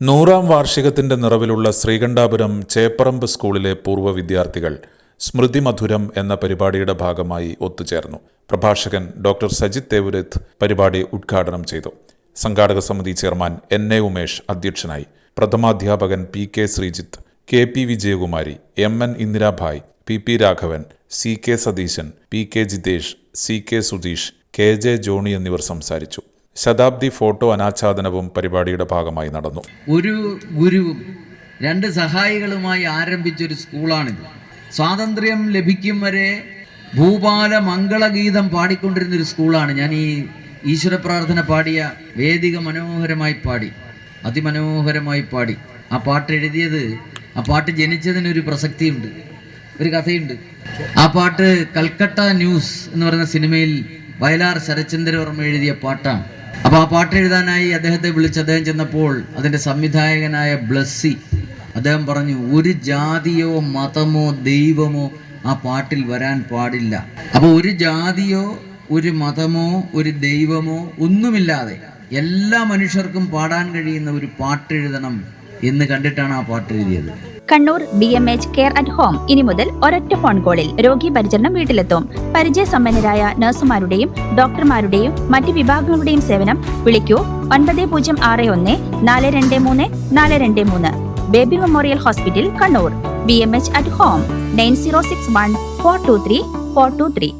100ാം വാർഷികത്തിന്റെ നിറവിലുള്ള ശ്രീകണ്ഠാപുരം ചേപ്പറമ്പ് സ്കൂളിലെ പൂർവ്വ വിദ്യാർത്ഥികൾ സ്മൃതി മധുരം എന്ന പരിപാടിയുടെ ഭാഗമായി ഒത്തുചേർന്നു. പ്രഭാഷകൻ ഡോക്ടർ സജിത് തേവുരത്ത് പരിപാടി ഉദ്ഘാടനം ചെയ്തു. സംഘാടക സമിതി ചെയർമാൻ എൻ.എ. ഉമേഷ് അധ്യക്ഷനായി. പ്രഥമാധ്യാപകൻ P K. Sreejith, K P. Vijayakumari, M N. Indirabhai, P P. Raghavan, C K. Satheesan, P K. Jithesh, C K. Sudheesh, K J. Johnny എന്നിവർ സംസാരിച്ചു. ശതാബ്ദി ഫോട്ടോ അനാച്ഛാദനവും പരിപാടിയുടെ ഭാഗമായി നടന്നു. ഒരു ഗുരുവും 2 സഹായികളുമായി ആരംഭിച്ചൊരു സ്കൂളാണിത്. സ്വാതന്ത്ര്യം ലഭിക്കും വരെ ഭൂപാല മംഗളഗീതം പാടിക്കൊണ്ടിരുന്നൊരു സ്കൂളാണ്. ഞാൻ ഈ ഈശ്വര പ്രാർത്ഥന പാടിയ വേദിക മനോഹരമായി പാടി, അതിമനോഹരമായി പാടി. ആ പാട്ട് എഴുതിയത്, ആ പാട്ട് ജനിച്ചതിനൊരു പ്രസക്തിയുണ്ട്, ഒരു കഥയുണ്ട്. ആ പാട്ട് കൽക്കട്ട ന്യൂസ് എന്ന് പറയുന്ന സിനിമയിൽ വയലാർ ശരത്ചന്ദ്രവർമ്മ എഴുതിയ പാട്ടാണ്. അപ്പോൾ ആ പാട്ട് എഴുതാനായി അദ്ദേഹത്തെ വിളിച്ച് അദ്ദേഹം ചെന്നപ്പോൾ അതിൻ്റെ സംവിധായകനായ ബ്ലസ്സി അദ്ദേഹം പറഞ്ഞു, ഒരു ജാതിയോ മതമോ ദൈവമോ ആ പാട്ടിൽ വരാൻ പാടില്ല. അപ്പോൾ ഒരു ജാതിയോ ഒരു മതമോ ഒരു ദൈവമോ ഒന്നുമില്ലാതെ എല്ലാ മനുഷ്യർക്കും പാടാൻ കഴിയുന്ന ഒരു പാട്ട് എഴുതണം എന്ന് കണ്ടിട്ടാണ് ആ പാട്ട് എഴുതിയത്. Kannur BMH care at home ഇനി മുതൽ ഒരൊറ്റ ഫോൺ കോളിൽ രോഗി പരിചരണം വീട്ടിലെത്തും. പരിചയസമ്പന്നരായ നഴ്സുമാരുടെയും ഡോക്ടർമാരുടെയും മറ്റ് വിഭാഗങ്ങളുടെയും സേവനം വിളിക്കൂ 9061 423 423. Baby memorial hospital, Kannur. BMH at home 9061 423 423.